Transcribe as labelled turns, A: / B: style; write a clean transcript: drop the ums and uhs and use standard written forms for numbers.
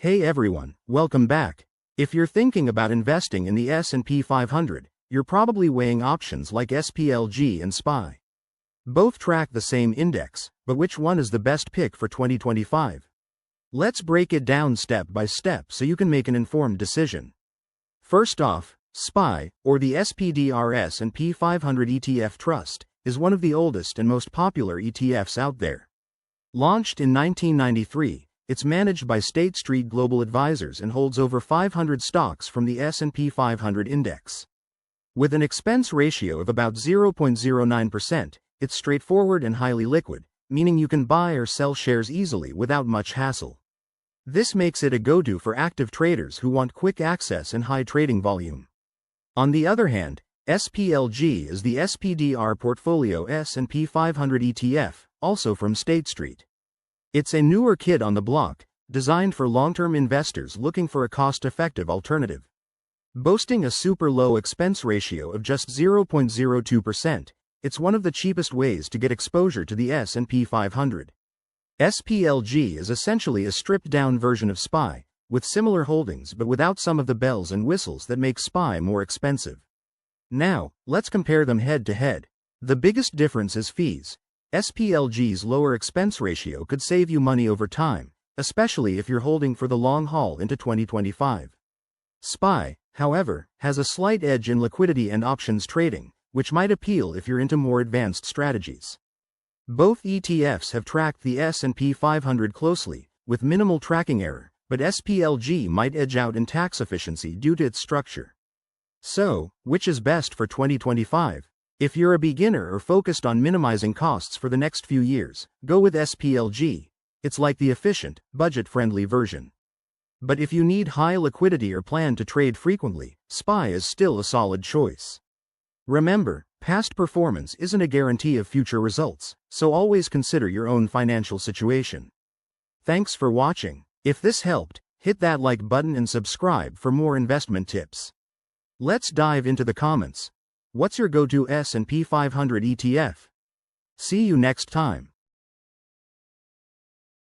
A: Hey everyone, welcome back. If you're thinking about investing in the S&P 500, you're probably weighing options like SPLG and SPY. Both track the same index, but which one is the best pick for 2025? Let's break it down step by step so you can make an informed decision. First off, SPY, or the SPDR S&P 500 ETF Trust, is one of the oldest and most popular ETFs out there. Launched in 1993, it's managed by State Street Global Advisors and holds over 500 stocks from the S&P 500 index. With an expense ratio of about 0.09%, it's straightforward and highly liquid, meaning you can buy or sell shares easily without much hassle. This makes it a go-to for active traders who want quick access and high trading volume. On the other hand, SPLG is the SPDR Portfolio S&P 500 ETF, also from State Street. It's a newer kid on the block, designed for long-term investors looking for a cost-effective alternative. Boasting a super low expense ratio of just 0.02%, it's one of the cheapest ways to get exposure to the S&P 500. SPLG is essentially a stripped-down version of SPY, with similar holdings but without some of the bells and whistles that make SPY more expensive. Now, let's compare them head-to-head. The biggest difference is fees. SPLG's lower expense ratio could save you money over time, especially if you're holding for the long haul into 2025. SPY, however, has a slight edge in liquidity and options trading, which might appeal if you're into more advanced strategies. Both ETFs have tracked the S&P 500 closely, with minimal tracking error, but SPLG might edge out in tax efficiency due to its structure. So, which is best for 2025? If you're a beginner or focused on minimizing costs for the next few years, go with SPLG. It's like the efficient, budget-friendly version. But if you need high liquidity or plan to trade frequently, SPY is still a solid choice. Remember, past performance isn't a guarantee of future results, so always consider your own financial situation. Thanks for watching. If this helped, hit that like button and subscribe for more investment tips. Let's dive into the comments. What's your go-to S&P 500 ETF? See you next time.